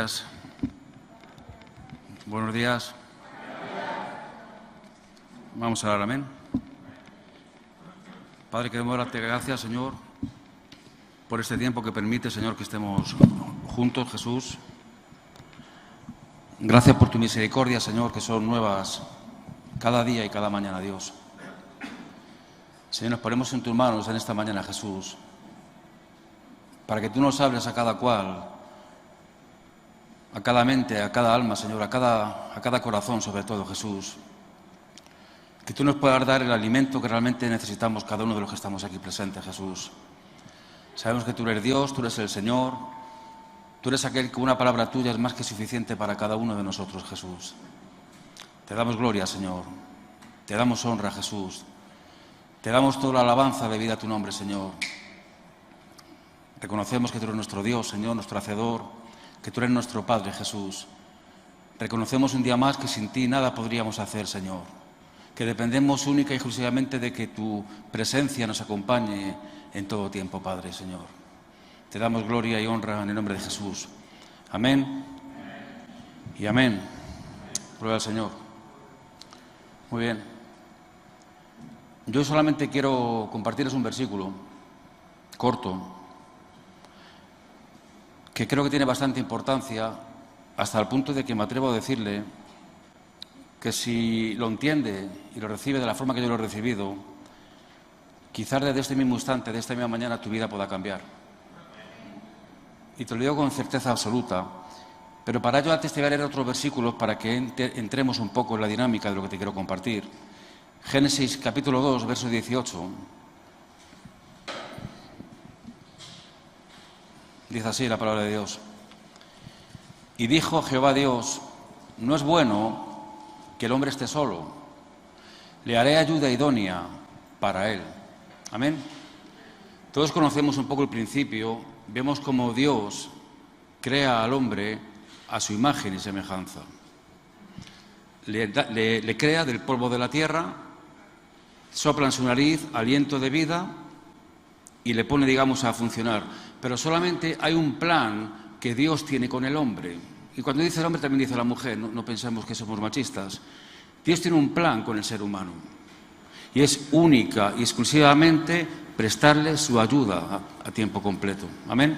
días. Buenos días. Vamos a orar, amén. Padre, queremos darte gracias, Señor, por este tiempo que permite, Señor, que estemos juntos, Jesús. Gracias por tu misericordia, Señor, que son nuevas cada día y cada mañana, Dios. Señor, nos ponemos en tus manos en esta mañana, Jesús, para que tú nos hables a cada cual, a cada mente, a cada alma, Señor, a cada corazón, sobre todo, Jesús. Que tú nos puedas dar el alimento que realmente necesitamos cada uno de los que estamos aquí presentes, Jesús. Sabemos que tú eres Dios, tú eres el Señor, tú eres aquel que una palabra tuya es más que suficiente para cada uno de nosotros, Jesús. Te damos gloria, Señor. Te damos honra, Jesús. Te damos toda la alabanza debida a tu nombre, Señor. Reconocemos que tú eres nuestro Dios, Señor, nuestro Hacedor, que tú eres nuestro Padre, Jesús. Reconocemos un día más que sin ti nada podríamos hacer, Señor. Que dependemos única y exclusivamente de que tu presencia nos acompañe en todo tiempo, Padre, Señor. Te damos gloria y honra en el nombre de Jesús. Amén y amén. Gloria al Señor. Muy bien. Yo solamente quiero compartirles un versículo corto que creo que tiene bastante importancia, hasta el punto de que me atrevo a decirle que si lo entiende y lo recibe de la forma que yo lo he recibido, quizás desde este mismo instante, de esta misma mañana, tu vida pueda cambiar. Y te lo digo con certeza absoluta, pero para ello antes te voy a leer otros versículos para que entremos un poco en la dinámica de lo que te quiero compartir. Génesis capítulo 2, verso 18. Dice así la palabra de Dios. Y dijo Jehová Dios, no es bueno que el hombre esté solo, le haré ayuda idónea para él. Amén. Todos conocemos un poco el principio, vemos cómo Dios crea al hombre a su imagen y semejanza. Le crea del polvo de la tierra, sopla en su nariz aliento de vida y le pone, digamos, a funcionar. Pero solamente hay un plan que Dios tiene con el hombre. Y cuando dice el hombre también dice la mujer, no pensemos que somos machistas. Dios tiene un plan con el ser humano. Y es única y exclusivamente prestarle su ayuda a tiempo completo. Amén.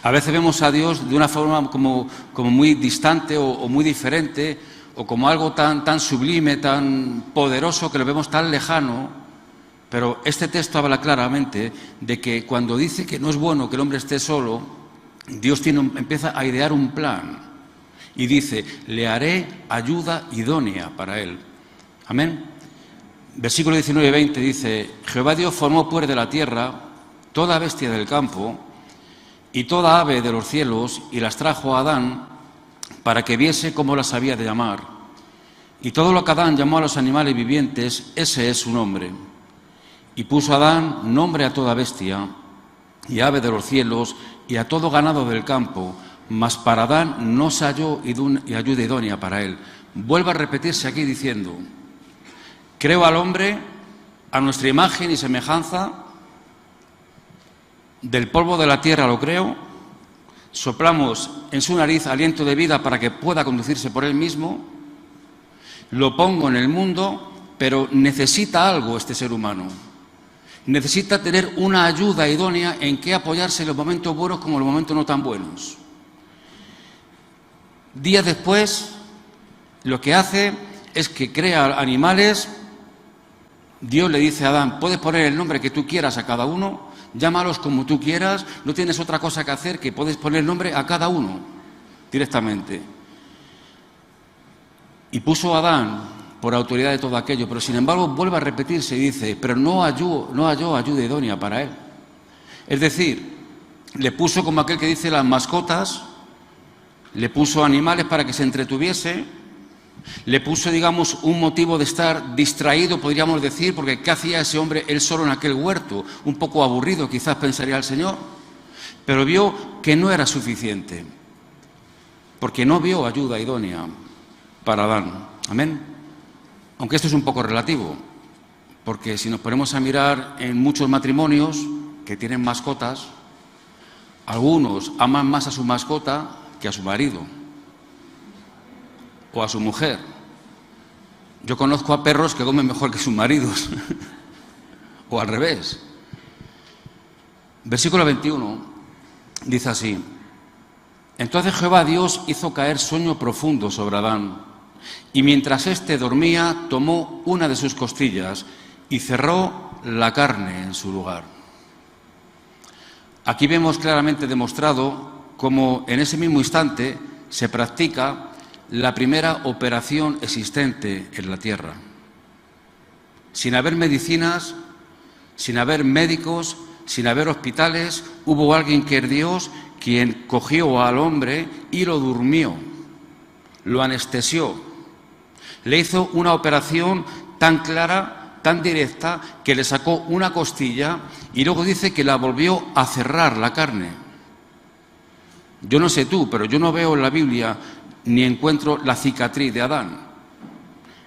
A veces vemos a Dios de una forma como muy distante o muy diferente, o como algo tan sublime, tan poderoso, que lo vemos tan lejano. Pero este texto habla claramente de que cuando dice que no es bueno que el hombre esté solo, Dios empieza a idear un plan y dice, le haré ayuda idónea para él. Amén. Versículo 19 y 20 dice, Jehová Dios formó pues de la tierra toda bestia del campo y toda ave de los cielos y las trajo a Adán para que viese cómo las había de llamar. Y todo lo que Adán llamó a los animales vivientes, ese es su nombre. Y puso Adán nombre a toda bestia y ave de los cielos y a todo ganado del campo, mas para Adán no se halló ayuda idónea para él. Vuelve a repetirse aquí diciendo, creo al hombre a nuestra imagen y semejanza, del polvo de la tierra lo creo, soplamos en su nariz aliento de vida para que pueda conducirse por él mismo, lo pongo en el mundo, pero necesita algo este ser humano. Necesita tener una ayuda idónea en que apoyarse en los momentos buenos como en los momentos no tan buenos. Días después, lo que hace es que crea animales. Dios le dice a Adán, puedes poner el nombre que tú quieras a cada uno, llámalos como tú quieras, no tienes otra cosa que hacer que puedes poner el nombre a cada uno directamente. Y puso a Adán por autoridad de todo aquello, pero sin embargo vuelve a repetirse y dice, pero no halló ayuda idónea para él. Es decir, le puso como aquel que dice las mascotas, le puso animales para que se entretuviese, le puso, digamos, un motivo de estar distraído, podríamos decir, porque ¿qué hacía ese hombre él solo en aquel huerto? Un poco aburrido, quizás pensaría el Señor, pero vio que no era suficiente, porque no vio ayuda idónea para Adán. Amén. Aunque esto es un poco relativo, porque si nos ponemos a mirar en muchos matrimonios que tienen mascotas, algunos aman más a su mascota que a su marido o a su mujer. Yo conozco a perros que comen mejor que sus maridos o al revés. Versículo 21 dice así: entonces Jehová Dios hizo caer sueño profundo sobre Adán, y mientras éste dormía, tomó una de sus costillas y cerró la carne en su lugar. Aquí vemos claramente demostrado cómo en ese mismo instante se practica la primera operación existente en la tierra. Sin haber medicinas, sin haber médicos, sin haber hospitales, hubo alguien que es Dios quien cogió al hombre y lo durmió, lo anestesió, le hizo una operación tan clara, tan directa, que le sacó una costilla y luego dice que la volvió a cerrar la carne. Yo no sé tú, pero yo no veo en la Biblia ni encuentro la cicatriz de Adán.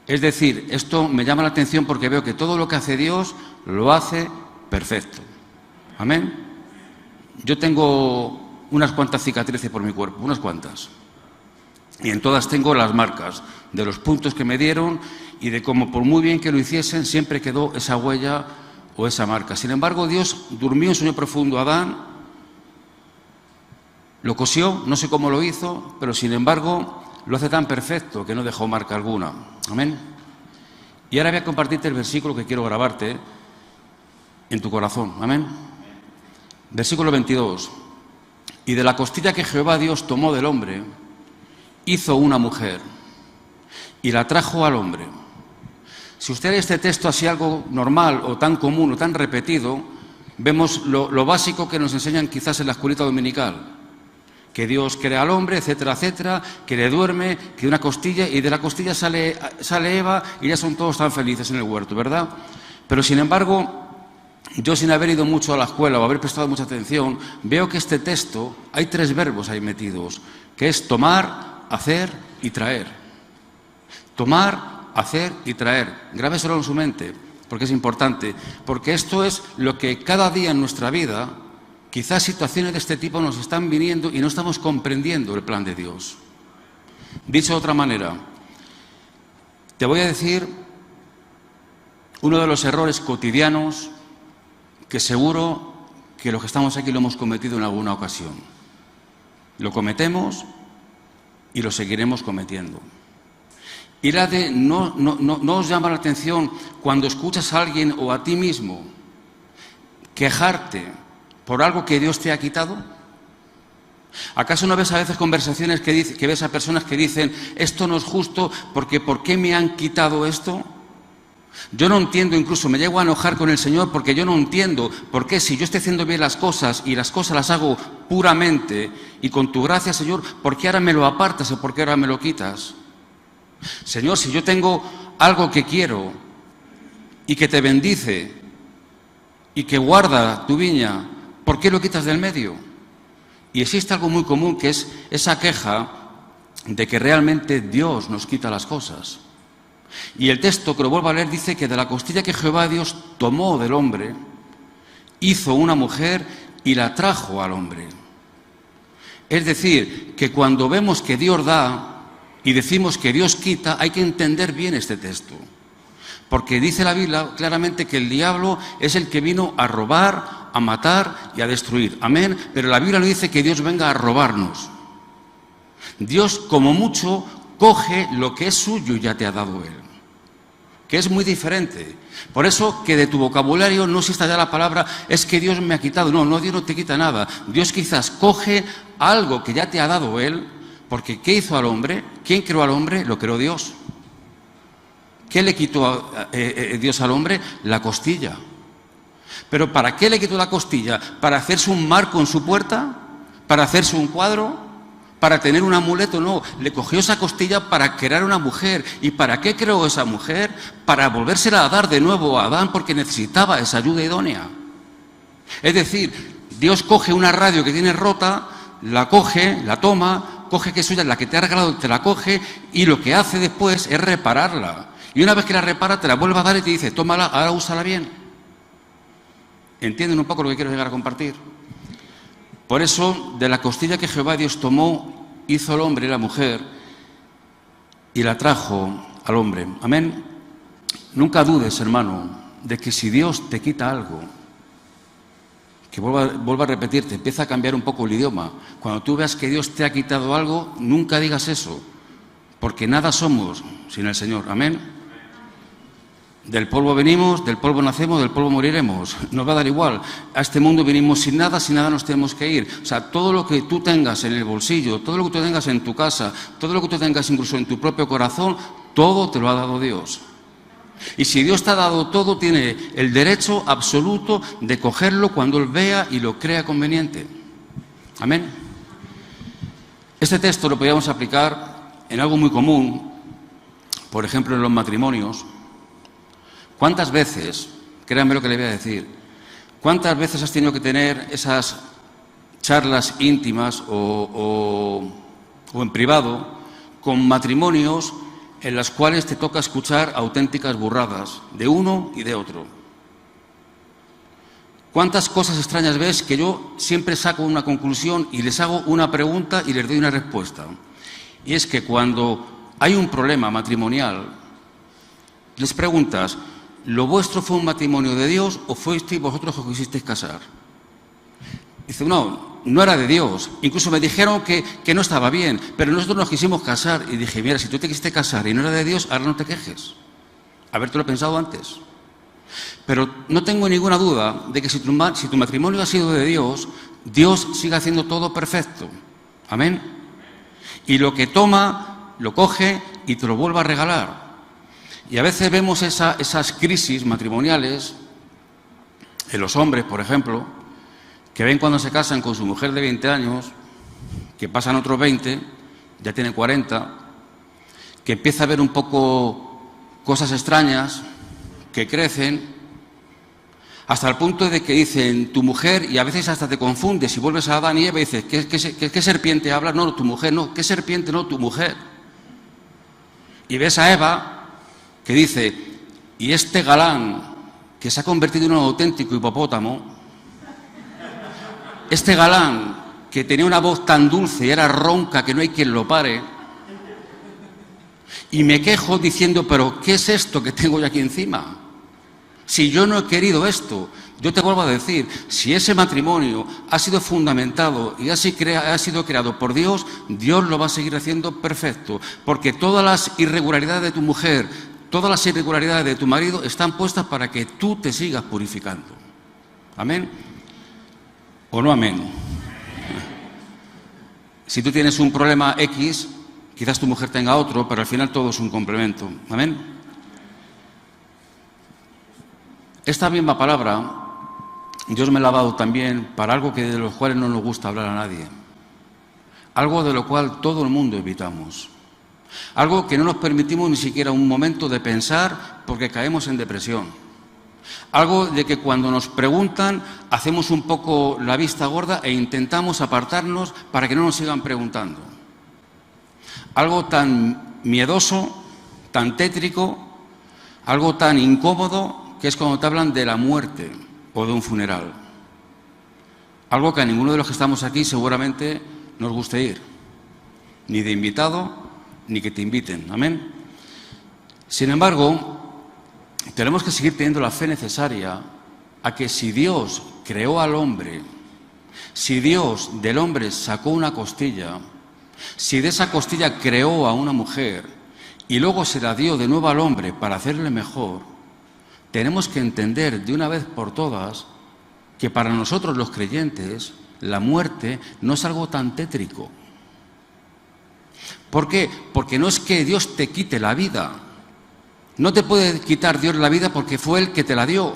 Es decir, esto me llama la atención porque veo que todo lo que hace Dios lo hace perfecto. Amén. Yo tengo unas cuantas cicatrices por mi cuerpo, unas cuantas. Y en todas tengo las marcas de los puntos que me dieron y de cómo, por muy bien que lo hiciesen, siempre quedó esa huella o esa marca. Sin embargo, Dios durmió en sueño profundo a Adán, lo cosió, no sé cómo lo hizo, pero sin embargo lo hace tan perfecto que no dejó marca alguna. Amén. Y ahora voy a compartirte el versículo que quiero grabarte en tu corazón. Amén. Versículo 22. Y de la costilla que Jehová Dios tomó del hombre, hizo una mujer y la trajo al hombre. Si usted lee este texto así algo normal o tan común o tan repetido, vemos lo básico que nos enseñan quizás en la escuelita dominical. Que Dios crea al hombre, etcétera, etcétera, que le duerme, que de una costilla, y de la costilla sale Eva y ya son todos tan felices en el huerto, ¿verdad? Pero sin embargo, yo sin haber ido mucho a la escuela o haber prestado mucha atención, veo que este texto, hay 3 verbos ahí metidos, que es tomar, hacer y traer. Tomar, hacer y traer. Grábeselo en su mente, porque es importante, porque esto es lo que cada día en nuestra vida, quizás situaciones de este tipo nos están viniendo y no estamos comprendiendo el plan de Dios. Dicho de otra manera, te voy a decir uno de los errores cotidianos que seguro que los que estamos aquí lo hemos cometido en alguna ocasión. Lo cometemos y lo seguiremos cometiendo. Y la de no os llama la atención cuando escuchas a alguien o a ti mismo quejarte por algo que Dios te ha quitado. ¿Acaso no ves a veces conversaciones que ves a personas que dicen esto no es justo porque ¿por qué me han quitado esto? Yo no entiendo, incluso me llego a enojar con el Señor porque yo no entiendo por qué, si yo estoy haciendo bien las cosas y las cosas las hago puramente y con tu gracia, Señor, ¿por qué ahora me lo apartas o por qué ahora me lo quitas? Señor, si yo tengo algo que quiero y que te bendice y que guarda tu viña, ¿por qué lo quitas del medio? Y existe algo muy común, que es esa queja de que realmente Dios nos quita las cosas. Y el texto, que lo vuelvo a leer, dice que de la costilla que Jehová Dios tomó del hombre, hizo una mujer y la trajo al hombre. Es decir, que cuando vemos que Dios da y decimos que Dios quita, hay que entender bien este texto. Porque dice la Biblia claramente que el diablo es el que vino a robar, a matar y a destruir. Amén. Pero la Biblia no dice que Dios venga a robarnos. Dios, como mucho, coge lo que es suyo y ya te ha dado Él. Que es muy diferente. Por eso que de tu vocabulario no exista ya la palabra es que Dios me ha quitado. No, Dios no te quita nada. Dios quizás coge algo que ya te ha dado Él, porque ¿qué hizo al hombre? ¿Quién creó al hombre? Lo creó Dios. ¿Qué le quitó Dios al hombre? La costilla. ¿Pero para qué le quitó la costilla? ¿Para hacerse un marco en su puerta? ¿Para hacerse un cuadro? ¿Para tener un amuleto? No, le cogió esa costilla para crear una mujer. ¿Y para qué creó esa mujer? Para volvérsela a dar de nuevo a Adán, porque necesitaba esa ayuda idónea. Es decir, Dios coge una radio que tiene rota, la coge, la toma, coge que es suya, la que te ha regalado te la coge, y lo que hace después es repararla. Y una vez que la repara, te la vuelve a dar y te dice, tómala, ahora úsala bien. ¿Entienden un poco lo que quiero llegar a compartir? Por eso, de la costilla que Jehová Dios tomó hizo al hombre y la mujer y la trajo al hombre. Amén. Nunca dudes, hermano, de que si Dios te quita algo, que vuelva a repetirte, empieza a cambiar un poco el idioma. Cuando tú veas que Dios te ha quitado algo, nunca digas eso, porque nada somos sin el Señor. Amén. Del polvo venimos, del polvo nacemos, del polvo moriremos. Nos va a dar igual. A este mundo venimos sin nada nos tenemos que ir. O sea, todo lo que tú tengas en el bolsillo, todo lo que tú tengas en tu casa, todo lo que tú tengas incluso en tu propio corazón, todo te lo ha dado Dios. Y si Dios te ha dado todo, tiene el derecho absoluto de cogerlo cuando Él vea y lo crea conveniente. Amén. Este texto lo podríamos aplicar en algo muy común, por ejemplo, en los matrimonios. ¿Cuántas veces, créanme lo que le voy a decir, cuántas veces has tenido que tener esas charlas íntimas o en privado con matrimonios en las cuales te toca escuchar auténticas burradas de uno y de otro? ¿Cuántas cosas extrañas ves que yo siempre saco una conclusión y les hago una pregunta y les doy una respuesta? Y es que cuando hay un problema matrimonial, les preguntas, ¿lo vuestro fue un matrimonio de Dios o fuisteis vosotros que quisisteis casar? Dice, no era de Dios. Incluso me dijeron que no estaba bien, pero nosotros nos quisimos casar. Y dije, mira, si tú te quisiste casar y no era de Dios, ahora no te quejes. Habértelo pensado antes. Pero no tengo ninguna duda de que si tu matrimonio ha sido de Dios, Dios sigue haciendo todo perfecto. Amén. Y lo que toma, lo coge y te lo vuelve a regalar. Y a veces vemos esas crisis matrimoniales en los hombres, por ejemplo, que ven cuando se casan con su mujer de 20 años, que pasan otros 20, ya tienen 40, que empieza a ver un poco cosas extrañas, que crecen, hasta el punto de que dicen tu mujer, y a veces hasta te confundes y vuelves a Adán y Eva y dices, ¿qué serpiente habla? No, tu mujer, no, ¿qué serpiente? No, tu mujer. Y ves a Eva que dice, y este galán que se ha convertido en un auténtico hipopótamo, este galán que tenía una voz tan dulce y era ronca que no hay quien lo pare, y me quejo diciendo, pero ¿qué es esto que tengo yo aquí encima? Si yo no he querido esto. Yo te vuelvo a decir, si ese matrimonio ha sido fundamentado y ha sido creado por Dios, Dios lo va a seguir haciendo perfecto, porque todas las irregularidades de tu mujer, todas las irregularidades de tu marido están puestas para que tú te sigas purificando. ¿Amén? ¿O no amén? Si tú tienes un problema X, quizás tu mujer tenga otro, pero al final todo es un complemento. ¿Amén? Esta misma palabra, Dios me la ha dado también para algo de lo cual no nos gusta hablar a nadie. Algo de lo cual todo el mundo evitamos. Algo que no nos permitimos ni siquiera un momento de pensar porque caemos en depresión. Algo de que cuando nos preguntan hacemos un poco la vista gorda e intentamos apartarnos para que no nos sigan preguntando. Algo tan miedoso, tan tétrico, algo tan incómodo que es cuando te hablan de la muerte o de un funeral. Algo que a ninguno de los que estamos aquí seguramente nos guste ir, ni de invitado, ni que te inviten. Amén. Sin embargo, tenemos que seguir teniendo la fe necesaria a que si Dios creó al hombre, si Dios del hombre sacó una costilla, si de esa costilla creó a una mujer y luego se la dio de nuevo al hombre para hacerle mejor, tenemos que entender de una vez por todas que para nosotros los creyentes la muerte no es algo tan tétrico. ¿Por qué? Porque no es que Dios te quite la vida. No te puede quitar Dios la vida porque fue Él que te la dio.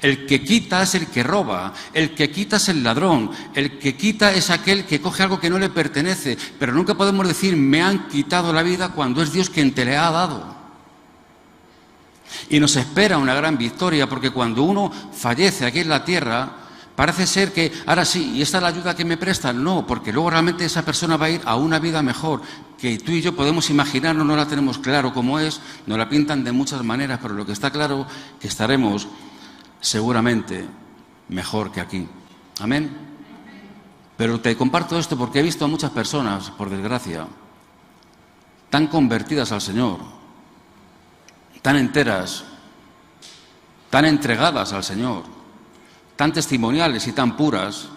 El que quita es el que roba, el que quita es el ladrón, el que quita es aquel que coge algo que no le pertenece. Pero nunca podemos decir, me han quitado la vida cuando es Dios quien te le ha dado. Y nos espera una gran victoria porque cuando uno fallece aquí en la tierra, parece ser que ahora sí, ¿y esta es la ayuda que me prestan? No, porque luego realmente esa persona va a ir a una vida mejor, que tú y yo podemos imaginarnos, no la tenemos claro cómo es, nos la pintan de muchas maneras, pero lo que está claro es que estaremos seguramente mejor que aquí. Amén. Pero te comparto esto porque he visto a muchas personas, por desgracia, tan convertidas al Señor, tan enteras, tan entregadas al Señor, tan testimoniales y tan puras,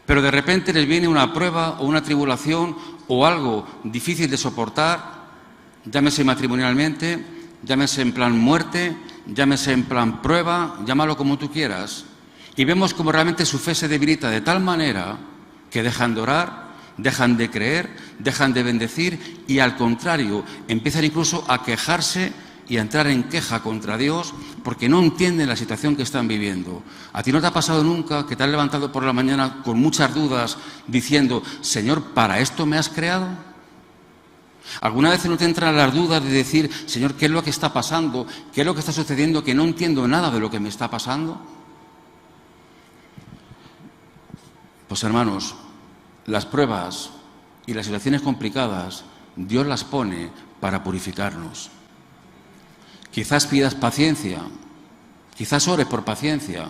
pero de repente les viene una prueba o una tribulación o algo difícil de soportar, llámese matrimonialmente, llámese en plan muerte, llámese en plan prueba, llámalo como tú quieras, y vemos como realmente su fe se debilita de tal manera que dejan de orar, dejan de creer, dejan de bendecir y al contrario, empiezan incluso a quejarse y a entrar en queja contra Dios porque no entienden la situación que están viviendo. ¿A ti no te ha pasado nunca que te has levantado por la mañana con muchas dudas diciendo, Señor, ¿para esto me has creado? ¿Alguna vez no te entran las dudas de decir, Señor, ¿qué es lo que está pasando? ¿Qué es lo que está sucediendo? Que no entiendo nada de lo que me está pasando. Pues hermanos, las pruebas y las situaciones complicadas, Dios las pone para purificarnos. Quizás pidas paciencia, quizás ores por paciencia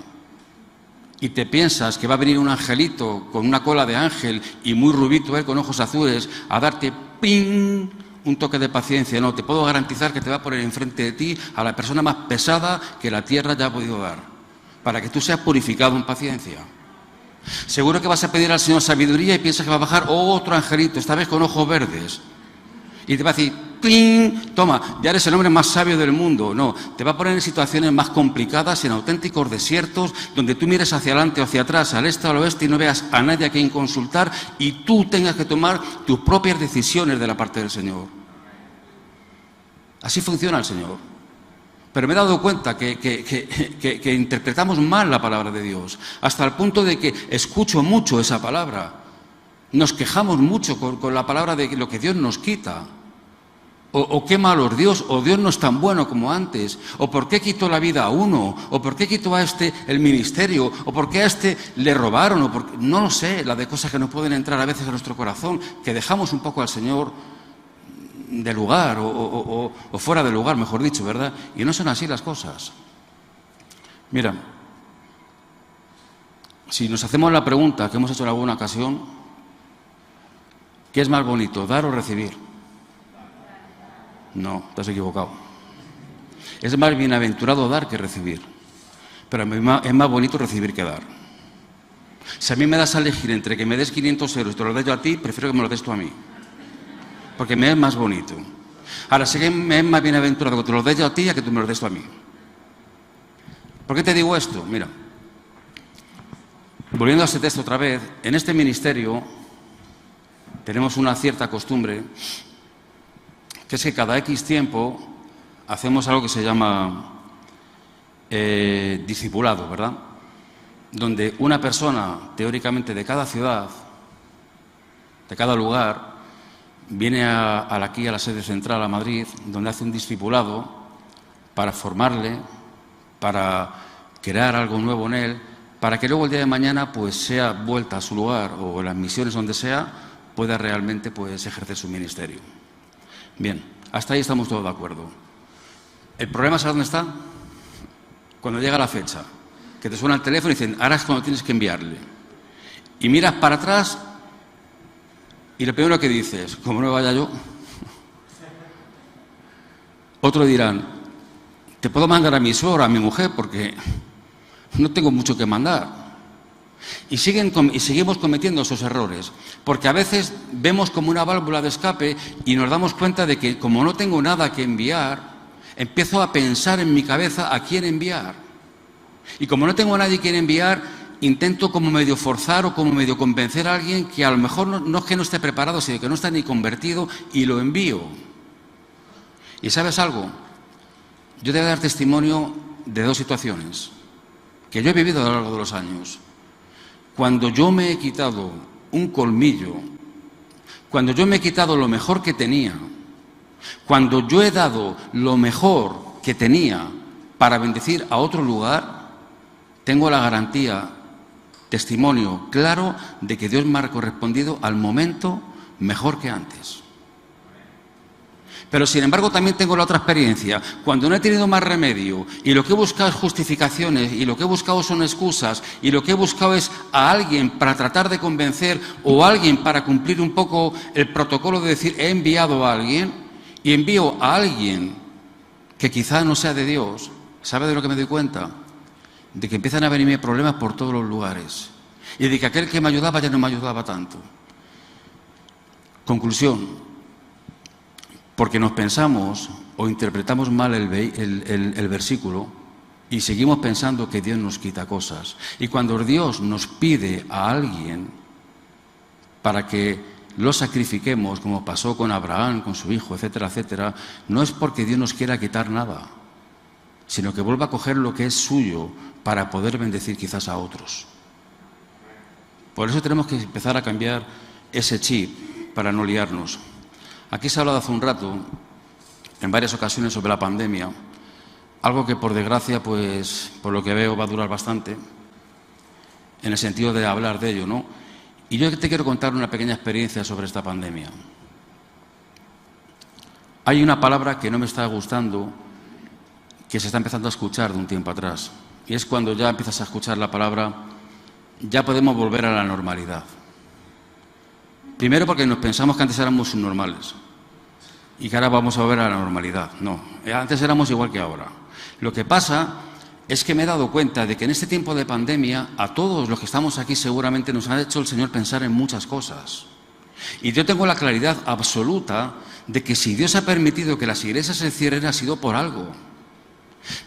y te piensas que va a venir un angelito con una cola de ángel y muy rubito, con ojos azules, a darte ¡ping! Un toque de paciencia. No, te puedo garantizar que te va a poner enfrente de ti a la persona más pesada que la tierra ya ha podido dar, para que tú seas purificado en paciencia. Seguro que vas a pedir al Señor sabiduría y piensas que va a bajar otro angelito, esta vez con ojos verdes. Y te va a decir, ¡pling! Toma, ya eres el hombre más sabio del mundo. No, te va a poner en situaciones más complicadas, en auténticos desiertos, donde tú mires hacia adelante o hacia atrás, al este o al oeste y no veas a nadie a quien consultar y tú tengas que tomar tus propias decisiones de la parte del Señor. Así funciona el Señor. Pero me he dado cuenta que interpretamos mal la palabra de Dios, hasta el punto de que escucho mucho esa palabra. Nos quejamos mucho con la palabra de lo que Dios nos quita. O qué malo es Dios, o Dios no es tan bueno como antes, o por qué quitó la vida a uno, o por qué quitó a este el ministerio, o por qué a este le robaron, o por... no lo sé, la de cosas que nos pueden entrar a veces en nuestro corazón, que dejamos un poco al Señor de lugar, o fuera de lugar, mejor dicho, ¿verdad? Y no son así las cosas. Mira, si nos hacemos la pregunta que hemos hecho en alguna ocasión, ¿qué es más bonito, dar o recibir? No, te has equivocado. Es más bienaventurado dar que recibir. Pero es más bonito recibir que dar. Si a mí me das a elegir entre que me des 500 euros y te los doy yo a ti, prefiero que me los des tú a mí. Porque me es más bonito. Ahora, sé que me es más bienaventurado que te los des yo a ti a que tú me los des tú a mí. ¿Por qué te digo esto? Mira, volviendo a este texto otra vez, en este ministerio tenemos una cierta costumbre, que es que cada X tiempo hacemos algo que se llama discipulado, ¿verdad? Donde una persona, teóricamente de cada ciudad, de cada lugar, viene aquí a la sede central, a Madrid, donde hace un discipulado para formarle, para crear algo nuevo en él, para que luego el día de mañana pues sea vuelta a su lugar o en las misiones donde sea, pueda realmente pues ejercer su ministerio. Bien, hasta ahí estamos todos de acuerdo. El problema, ¿sabes dónde está? Cuando llega la fecha, que te suena el teléfono y dicen, ahora es cuando tienes que enviarle. Y miras para atrás y lo primero que dices, como no vaya yo. Otros dirán, te puedo mandar a mi suegra, a mi mujer, porque no tengo mucho que mandar. Y seguimos cometiendo esos errores, porque a veces vemos como una válvula de escape y nos damos cuenta de que como no tengo nada que enviar, empiezo a pensar en mi cabeza a quién enviar. Y como no tengo a nadie a quien enviar, intento como medio forzar o como medio convencer a alguien que a lo mejor no es que no esté preparado, sino que no está ni convertido y lo envío. ¿Y sabes algo? Yo te voy a dar testimonio de dos situaciones que yo he vivido a lo largo de los años. Cuando yo me he quitado un colmillo, cuando yo me he quitado lo mejor que tenía, cuando yo he dado lo mejor que tenía para bendecir a otro lugar, tengo la garantía, testimonio claro de que Dios me ha correspondido al momento mejor que antes. Pero, sin embargo, también tengo la otra experiencia. Cuando no he tenido más remedio y lo que he buscado es justificaciones y lo que he buscado son excusas y lo que he buscado es a alguien para tratar de convencer o a alguien para cumplir un poco el protocolo de decir he enviado a alguien y envío a alguien que quizá no sea de Dios, ¿sabe de lo que me doy cuenta? De que empiezan a venirme problemas por todos los lugares y de que aquel que me ayudaba ya no me ayudaba tanto. Conclusión. Porque nos pensamos o interpretamos mal el versículo y seguimos pensando que Dios nos quita cosas. Y cuando Dios nos pide a alguien para que lo sacrifiquemos, como pasó con Abraham, con su hijo, etcétera, etcétera, no es porque Dios nos quiera quitar nada, sino que vuelva a coger lo que es suyo para poder bendecir quizás a otros. Por eso tenemos que empezar a cambiar ese chip para no liarnos. Aquí se ha hablado hace un rato, en varias ocasiones, sobre la pandemia, algo que por desgracia, pues, por lo que veo, va a durar bastante, en el sentido de hablar de ello, ¿no? Y yo te quiero contar una pequeña experiencia sobre esta pandemia. Hay una palabra que no me está gustando, que se está empezando a escuchar de un tiempo atrás, y es cuando ya empiezas a escuchar la palabra, ya podemos volver a la normalidad. Primero porque nos pensamos que antes éramos subnormales y que ahora vamos a volver a la normalidad. No, antes éramos igual que ahora. Lo que pasa es que me he dado cuenta de que en este tiempo de pandemia a todos los que estamos aquí seguramente nos ha hecho el Señor pensar en muchas cosas. Y yo tengo la claridad absoluta de que si Dios ha permitido que las iglesias se cierren ha sido por algo.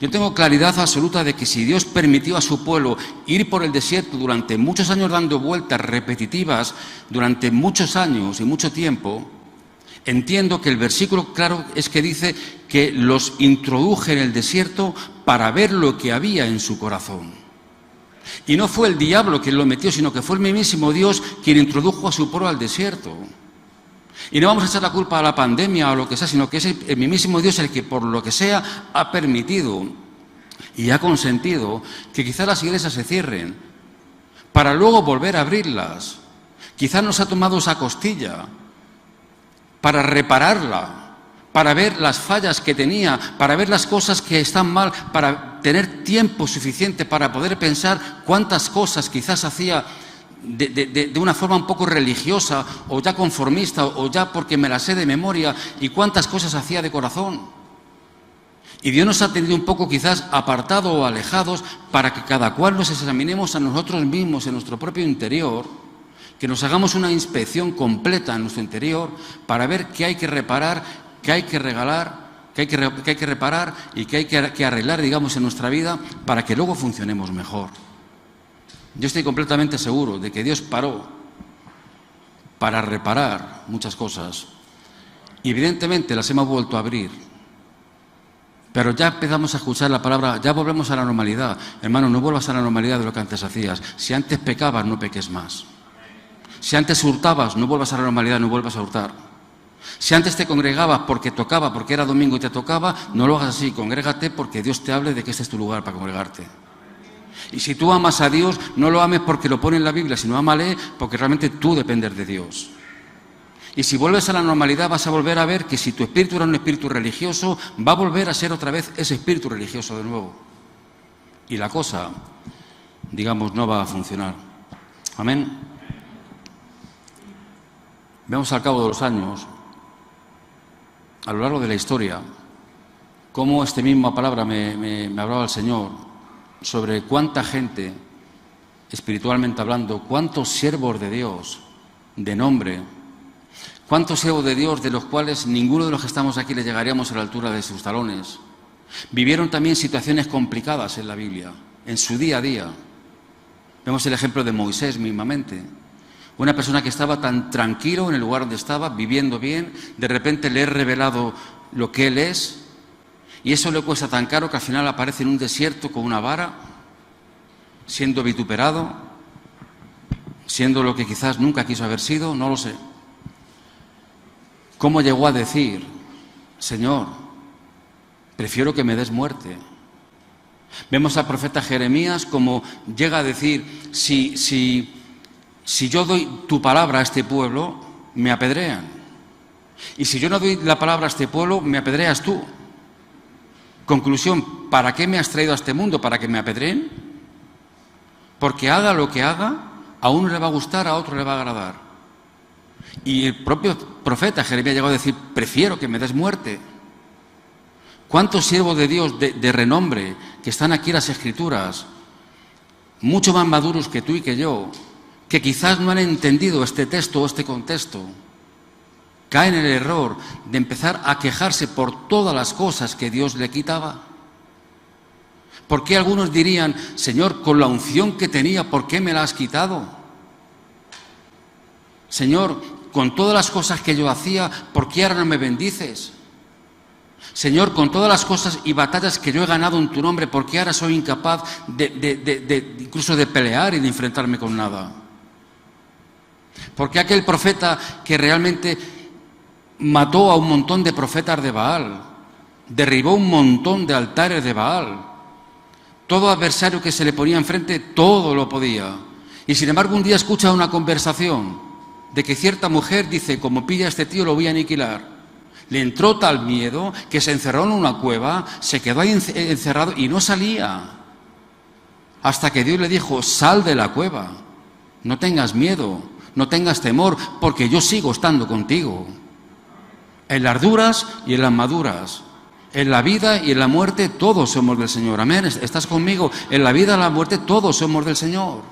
Yo tengo claridad absoluta de que si Dios permitió a su pueblo ir por el desierto durante muchos años dando vueltas repetitivas, durante muchos años y mucho tiempo, entiendo que el versículo claro es que dice que los introduje en el desierto para ver lo que había en su corazón. Y no fue el diablo quien lo metió, sino que fue el mismísimo Dios quien introdujo a su pueblo al desierto. Y no vamos a echar la culpa a la pandemia o lo que sea, sino que es el mismísimo Dios el que, por lo que sea, ha permitido y ha consentido que quizás las iglesias se cierren para luego volver a abrirlas. Quizás nos ha tomado esa costilla para repararla, para ver las fallas que tenía, para ver las cosas que están mal, para tener tiempo suficiente para poder pensar cuántas cosas quizás hacía de una forma un poco religiosa o ya conformista o ya porque me la sé de memoria y cuántas cosas hacía de corazón. Y Dios nos ha tenido un poco quizás apartados o alejados para que cada cual nos examinemos a nosotros mismos en nuestro propio interior, que nos hagamos una inspección completa en nuestro interior para ver qué hay que reparar, qué hay que regalar, qué hay que reparar y qué hay que arreglar, digamos, en nuestra vida para que luego funcionemos mejor. Yo estoy completamente seguro de que Dios paró para reparar muchas cosas y evidentemente las hemos vuelto a abrir, pero ya empezamos a escuchar la palabra, ya volvemos a la normalidad. Hermano, no vuelvas a la normalidad de lo que antes hacías. Si antes pecabas, no peques más. Si antes hurtabas, no vuelvas a la normalidad, no vuelvas a hurtar. Si antes te congregabas porque tocaba, porque era domingo y te tocaba, no lo hagas así, congrégate porque Dios te hable de que este es tu lugar para congregarte. Y si tú amas a Dios, no lo ames porque lo pone en la Biblia, sino ámale porque realmente tú dependes de Dios. Y si vuelves a la normalidad vas a volver a ver que si tu espíritu era un espíritu religioso, va a volver a ser otra vez ese espíritu religioso de nuevo. Y la cosa, digamos, no va a funcionar. Amén. Vemos al cabo de los años, a lo largo de la historia, cómo esta misma palabra me hablaba el Señor sobre cuánta gente, espiritualmente hablando, cuántos siervos de Dios, de nombre, cuántos siervos de Dios de los cuales ninguno de los que estamos aquí le llegaríamos a la altura de sus talones, vivieron también situaciones complicadas en la Biblia, en su día a día. Vemos el ejemplo de Moisés mismamente, una persona que estaba tan tranquilo en el lugar donde estaba, viviendo bien, de repente le he revelado lo que él es, y eso le cuesta tan caro que al final aparece en un desierto con una vara, siendo vituperado, siendo lo que quizás nunca quiso haber sido, no lo sé. ¿Cómo llegó a decir, Señor, prefiero que me des muerte? Vemos al profeta Jeremías como llega a decir, si yo doy tu palabra a este pueblo, me apedrean. Y si yo no doy la palabra a este pueblo, me apedreas tú. Conclusión, ¿para qué me has traído a este mundo? ¿Para que me apedreen? Porque haga lo que haga, a uno le va a gustar, a otro le va a agradar. Y el propio profeta Jeremías llegó a decir, prefiero que me des muerte. ¿Cuántos siervos de Dios de renombre que están aquí en las Escrituras, mucho más maduros que tú y que yo, que quizás no han entendido este texto o este contexto, caen en el error de empezar a quejarse por todas las cosas que Dios le quitaba? ¿Por qué algunos dirían, Señor, con la unción que tenía, ¿por qué me la has quitado? Señor, con todas las cosas que yo hacía, ¿por qué ahora no me bendices? Señor, con todas las cosas y batallas que yo he ganado en tu nombre, ¿por qué ahora soy incapaz incluso de pelear y de enfrentarme con nada? ¿Por qué aquel profeta que realmente mató a un montón de profetas de Baal, derribó un montón de altares de Baal? Todo adversario que se le ponía enfrente, todo lo podía. Y sin embargo un día escucha una conversación de que cierta mujer dice, como pilla a este tío lo voy a aniquilar. Le entró tal miedo que se encerró en una cueva, se quedó ahí encerrado y no salía. Hasta que Dios le dijo, sal de la cueva, no tengas miedo, no tengas temor, porque yo sigo estando contigo. En las duras y en las maduras, en la vida y en la muerte, todos somos del Señor. Amén, ¿estás conmigo? En la vida y en la muerte, todos somos del Señor.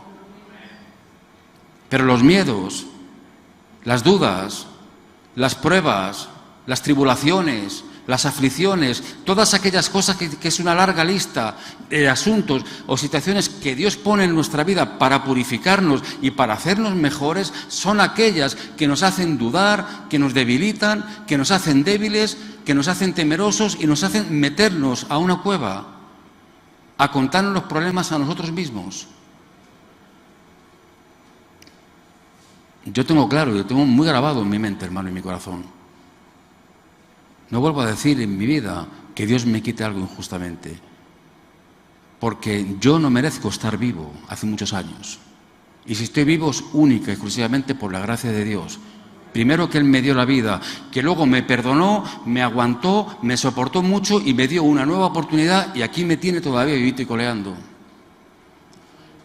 Pero los miedos, las dudas, las pruebas, las tribulaciones, las aflicciones, todas aquellas cosas que es una larga lista de asuntos o situaciones que Dios pone en nuestra vida para purificarnos y para hacernos mejores, son aquellas que nos hacen dudar, que nos debilitan, que nos hacen débiles, que nos hacen temerosos y nos hacen meternos a una cueva a contarnos los problemas a nosotros mismos. Yo tengo claro, yo tengo muy grabado en mi mente, hermano, y en mi corazón. No vuelvo a decir en mi vida que Dios me quite algo injustamente, porque yo no merezco estar vivo hace muchos años. Y si estoy vivo es única y exclusivamente por la gracia de Dios. Primero que Él me dio la vida, que luego me perdonó, me aguantó, me soportó mucho y me dio una nueva oportunidad y aquí me tiene todavía vivito y coleando.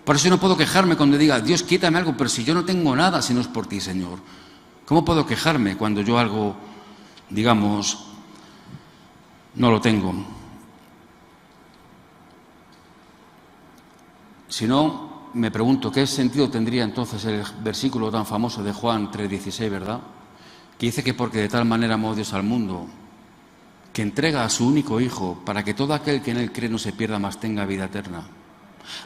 Por eso no puedo quejarme cuando diga, Dios, quítame algo, pero si yo no tengo nada si no es por ti, Señor. ¿Cómo puedo quejarme cuando yo algo, digamos, no lo tengo? Si no, me pregunto, ¿qué sentido tendría entonces el versículo tan famoso de Juan 3:16, ¿verdad? Que dice que porque de tal manera amó Dios al mundo, que entrega a su único Hijo, para que todo aquel que en Él cree no se pierda, mas tenga vida eterna.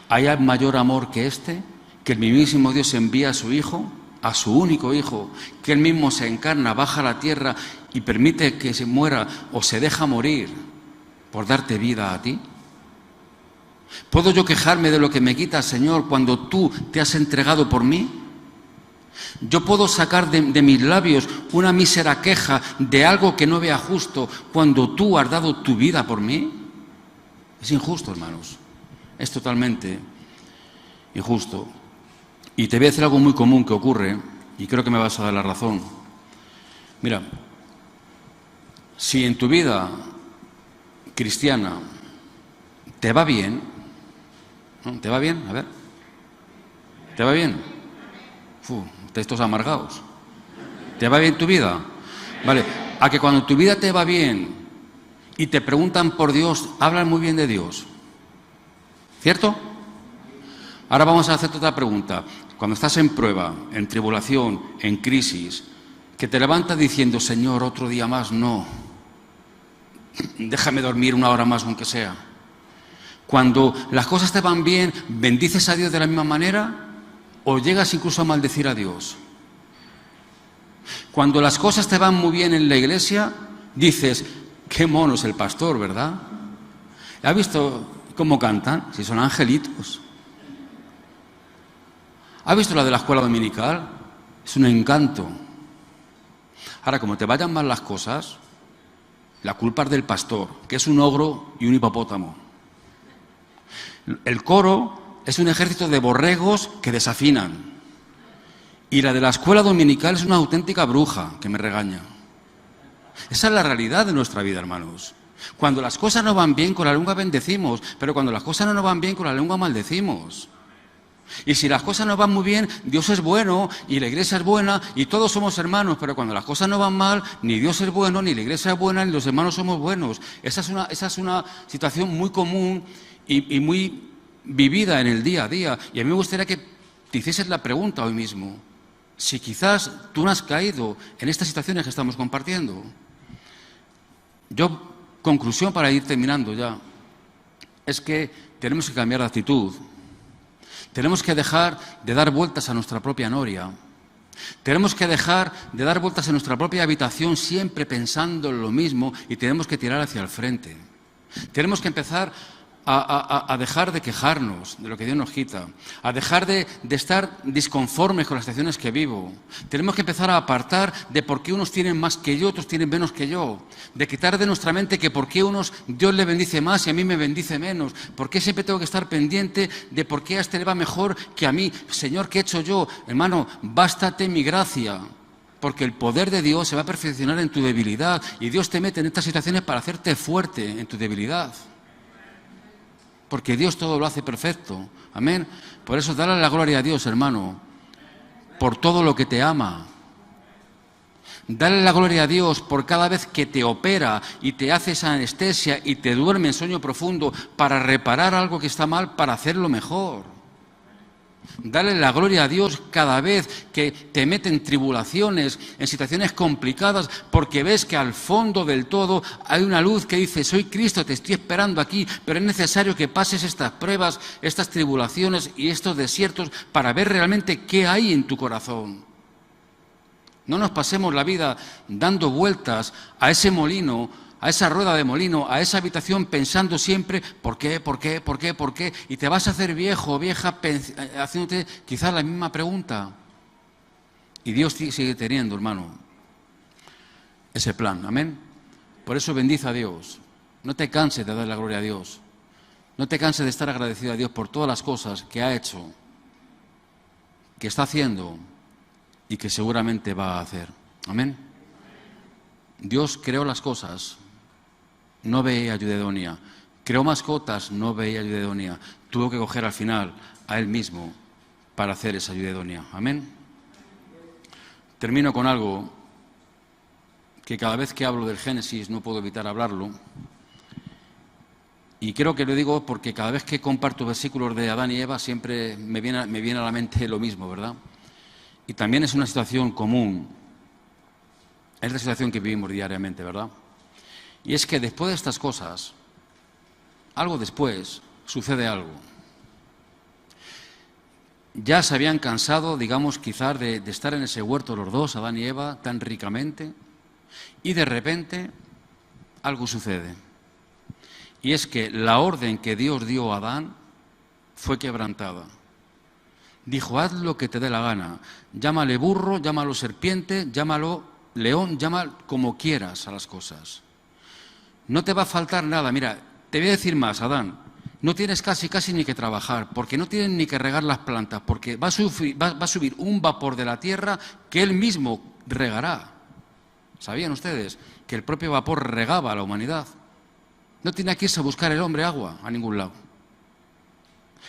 ¿Hay mayor amor que este? Que el mismísimo Dios envía a su Hijo, a su único Hijo, que Él mismo se encarna, baja a la tierra y permite que se muera o se deja morir por darte vida a ti. ¿Puedo yo quejarme de lo que me quitas, Señor, cuando tú te has entregado por mí? ¿Yo puedo sacar de mis labios una mísera queja de algo que no vea justo cuando tú has dado tu vida por mí? Es injusto, hermanos. Es totalmente injusto. Y te voy a decir algo muy común que ocurre, y creo que me vas a dar la razón. Mira, si en tu vida cristiana te va bien, ¿no? ¿Te va bien? A ver. ¿Te va bien? Estos amargados. ¿Te va bien tu vida? Vale, a que cuando tu vida te va bien y te preguntan por Dios, hablan muy bien de Dios. ¿Cierto? Ahora vamos a hacerte otra pregunta. Cuando estás en prueba, en tribulación, en crisis, que te levantas diciendo, Señor, otro día más, no. Déjame dormir una hora más, aunque sea. Cuando las cosas te van bien, ¿bendices a Dios de la misma manera? ¿O llegas incluso a maldecir a Dios? Cuando las cosas te van muy bien en la iglesia, dices, qué mono es el pastor, ¿verdad? ¿Has visto cómo cantan? Si son angelitos. ¿Has visto la de la escuela dominical? Es un encanto. Ahora, como te vayan mal las cosas, la culpa es del pastor, que es un ogro y un hipopótamo. El coro es un ejército de borregos que desafinan. Y la de la escuela dominical es una auténtica bruja que me regaña. Esa es la realidad de nuestra vida, hermanos. Cuando las cosas no van bien, con la lengua bendecimos, pero cuando las cosas no nos van bien, con la lengua maldecimos. Y si las cosas no van muy bien, Dios es bueno y la iglesia es buena y todos somos hermanos, pero cuando las cosas no van mal, ni Dios es bueno, ni la iglesia es buena, ni los hermanos somos buenos. Esa es una situación muy común y muy vivida en el día a día. Y a mí me gustaría que te hicieses la pregunta hoy mismo, si quizás tú no has caído en estas situaciones que estamos compartiendo. Conclusión para ir terminando ya, es que tenemos que cambiar de actitud. Tenemos que dejar de dar vueltas a nuestra propia noria. Tenemos que dejar de dar vueltas a nuestra propia habitación siempre pensando en lo mismo y tenemos que tirar hacia el frente. Tenemos que empezar a dejar de quejarnos de lo que Dios nos quita, a dejar de estar disconformes con las situaciones que vivo. Tenemos que empezar a apartar de por qué unos tienen más que yo, otros tienen menos que yo, de quitar de nuestra mente que por qué unos Dios le bendice más y a mí me bendice menos, por qué siempre tengo que estar pendiente de por qué a este le va mejor que a mí. Señor, ¿qué he hecho yo? Hermano, bástate mi gracia, porque el poder de Dios se va a perfeccionar en tu debilidad y Dios te mete en estas situaciones para hacerte fuerte en tu debilidad. Porque Dios todo lo hace perfecto. Amén. Por eso dale la gloria a Dios, hermano, por todo lo que te ama. Dale la gloria a Dios por cada vez que te opera y te hace esa anestesia y te duerme en sueño profundo para reparar algo que está mal, para hacerlo mejor. Dale la gloria a Dios cada vez que te mete en tribulaciones, en situaciones complicadas, porque ves que al fondo del todo hay una luz que dice, soy Cristo, te estoy esperando aquí, pero es necesario que pases estas pruebas, estas tribulaciones y estos desiertos para ver realmente qué hay en tu corazón. No nos pasemos la vida dando vueltas a ese molino, a esa rueda de molino, a esa habitación pensando siempre ¿por qué? Y te vas a hacer viejo o vieja haciéndote quizás la misma pregunta. Y Dios sigue teniendo, hermano, ese plan. Amén. Por eso bendice a Dios. No te canses de dar la gloria a Dios. No te canses de estar agradecido a Dios por todas las cosas que ha hecho, que está haciendo y que seguramente va a hacer. Amén. Dios creó las cosas, no veía ayuda idónea. Creó mascotas, no veía ayuda idónea. Tuvo que coger al final a Él mismo para hacer esa ayuda idónea. Amén. Termino con algo que cada vez que hablo del Génesis no puedo evitar hablarlo. Y creo que lo digo porque cada vez que comparto versículos de Adán y Eva siempre me viene a la mente lo mismo, ¿verdad? Y también es una situación común. Es la situación que vivimos diariamente, ¿verdad? Y es que después de estas cosas, algo después, sucede algo. Ya se habían cansado, digamos, quizás de estar en ese huerto los dos, Adán y Eva, tan ricamente, y de repente algo sucede. Y es que la orden que Dios dio a Adán fue quebrantada. Dijo, haz lo que te dé la gana. Llámale burro, llámalo serpiente, llámalo león, llama como quieras a las cosas. No te va a faltar nada. Mira, te voy a decir más, Adán. No tienes casi ni que trabajar, porque no tienes ni que regar las plantas, porque va a subir un vapor de la tierra que Él mismo regará. ¿Sabían ustedes que el propio vapor regaba a la humanidad? No tiene que irse a buscar el hombre agua a ningún lado.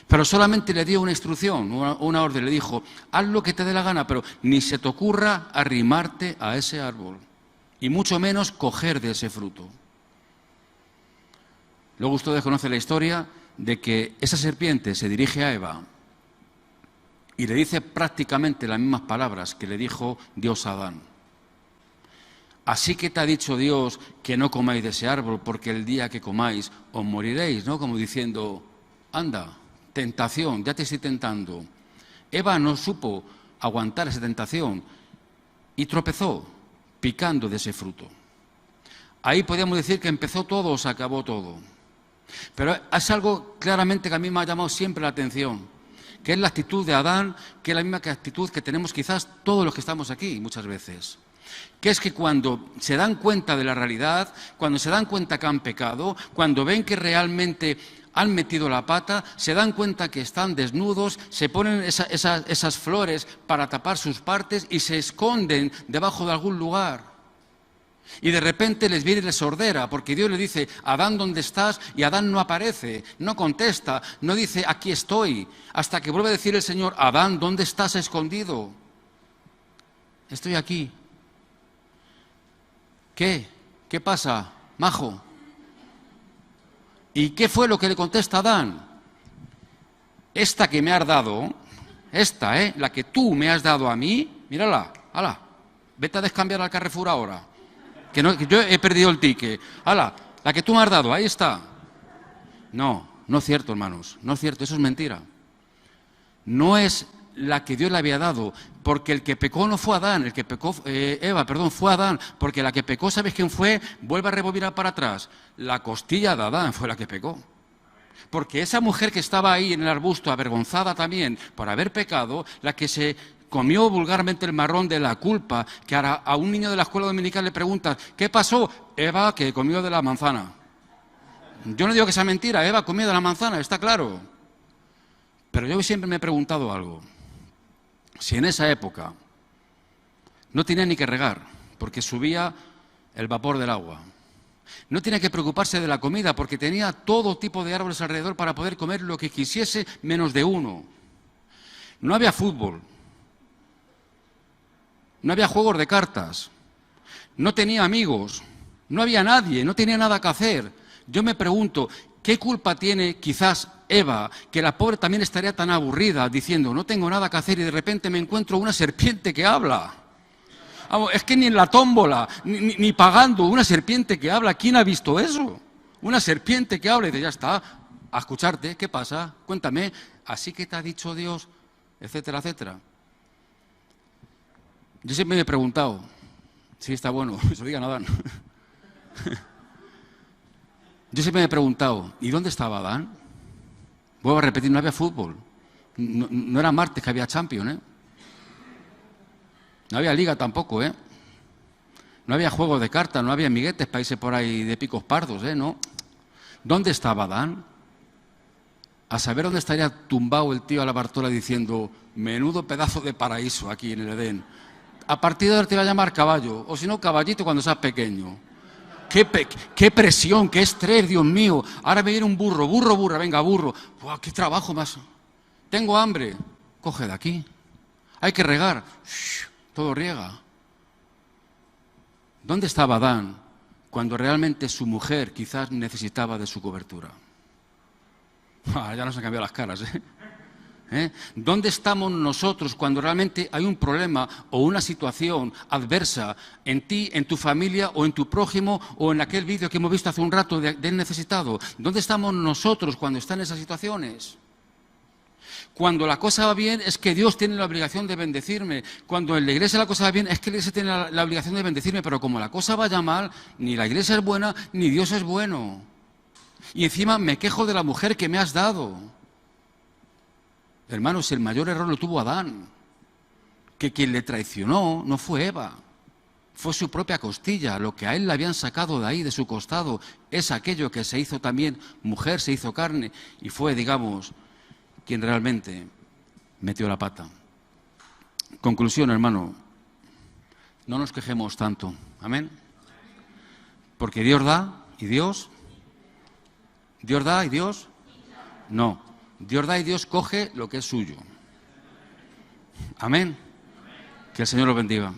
Pero solamente le dio una instrucción, una orden. Le dijo, haz lo que te dé la gana, pero ni se te ocurra arrimarte a ese árbol, y mucho menos coger de ese fruto. Luego ustedes conocen la historia de que esa serpiente se dirige a Eva y le dice prácticamente las mismas palabras que le dijo Dios a Adán. Así que te ha dicho Dios que no comáis de ese árbol, porque el día que comáis os moriréis, ¿no? Como diciendo, anda, tentación, ya te estoy tentando. Eva no supo aguantar esa tentación y tropezó picando de ese fruto. Ahí podríamos decir que empezó todo o se acabó todo. Pero es algo claramente que a mí me ha llamado siempre la atención, que es la actitud de Adán, que es la misma actitud que tenemos quizás todos los que estamos aquí muchas veces. Que es que cuando se dan cuenta de la realidad, cuando se dan cuenta que han pecado, cuando ven que realmente han metido la pata, se dan cuenta que están desnudos, se ponen esas flores para tapar sus partes y se esconden debajo de algún lugar. Y de repente les viene y les sordera, porque Dios le dice, Adán, ¿dónde estás? Y Adán no aparece, no contesta, no dice, aquí estoy, hasta que vuelve a decir el Señor, Adán, ¿dónde estás escondido? Estoy aquí. ¿Qué? ¿Qué pasa, majo? ¿Y qué fue lo que le contesta Adán? Esta que me has dado, esta, la que tú me has dado a mí, mírala, hala, vete a descambiar al Carrefour ahora. Que yo he perdido el ticket. ¡Hala! La que tú me has dado, ahí está. No, no es cierto, hermanos. No es cierto, eso es mentira. No es la que Dios le había dado, porque el que pecó no fue Adán, el que pecó, fue Adán, porque la que pecó, ¿sabes quién fue? Vuelve a rebobinar para atrás. La costilla de Adán fue la que pecó. Porque esa mujer que estaba ahí en el arbusto, avergonzada también por haber pecado, la que se comió vulgarmente el marrón de la culpa, que ahora a un niño de la escuela dominical le preguntan, ¿qué pasó? Eva, que comió de la manzana. Yo no digo que sea mentira, Eva comió de la manzana, está claro. Pero yo siempre me he preguntado algo. Si en esa época no tenía ni que regar, porque subía el vapor del agua, no tenía que preocuparse de la comida, porque tenía todo tipo de árboles alrededor para poder comer lo que quisiese, menos de uno. No había fútbol. No había juegos de cartas, no tenía amigos, no había nadie, no tenía nada que hacer. Yo me pregunto, ¿qué culpa tiene quizás Eva, que la pobre también estaría tan aburrida diciendo, no tengo nada que hacer y de repente me encuentro una serpiente que habla? Vamos, es que ni en la tómbola, ni pagando, una serpiente que habla, ¿quién ha visto eso? Una serpiente que habla y dice, ya está, a escucharte, ¿qué pasa? Cuéntame, ¿así que te ha dicho Dios? Etcétera, etcétera. Yo siempre me he preguntado, sí, está bueno, eso digan Adán. Yo siempre me he preguntado, ¿y dónde estaba Adán? Vuelvo a repetir, no había fútbol. No era martes que había Champions, No había liga tampoco, No había juegos de cartas, no había amiguetes, países por ahí de picos pardos, ¿no? ¿Dónde estaba Adán? A saber dónde estaría tumbado el tío a la Bartola diciendo, menudo pedazo de paraíso aquí en el Edén. A partir de ahora te va a llamar caballo, o si no, caballito cuando seas pequeño. Qué presión, qué estrés, Dios mío. Ahora me viene un burro, burra, venga, burro. ¡Buah, qué trabajo más! Tengo hambre. Coge de aquí. Hay que regar. Shh, todo riega. ¿Dónde estaba Adán cuando realmente su mujer quizás necesitaba de su cobertura? Ya nos han cambiado las caras, ¿Dónde estamos nosotros cuando realmente hay un problema o una situación adversa en ti, en tu familia o en tu prójimo o en aquel vídeo que hemos visto hace un rato del necesitado? ¿Dónde estamos nosotros cuando están esas situaciones? Cuando la cosa va bien es que Dios tiene la obligación de bendecirme. Cuando en la iglesia la cosa va bien es que la iglesia tiene la obligación de bendecirme. Pero como la cosa vaya mal, ni la iglesia es buena, ni Dios es bueno. Y encima me quejo de la mujer que me has dado. Hermanos, el mayor error lo tuvo Adán, que quien le traicionó no fue Eva, fue su propia costilla, lo que a él le habían sacado de ahí, de su costado, es aquello que se hizo también mujer, se hizo carne, y fue, digamos, quien realmente metió la pata. Conclusión, hermano, no nos quejemos tanto, amén, porque Dios da y Dios da y Dios no. Dios da y Dios coge lo que es suyo. Amén. Que el Señor lo bendiga.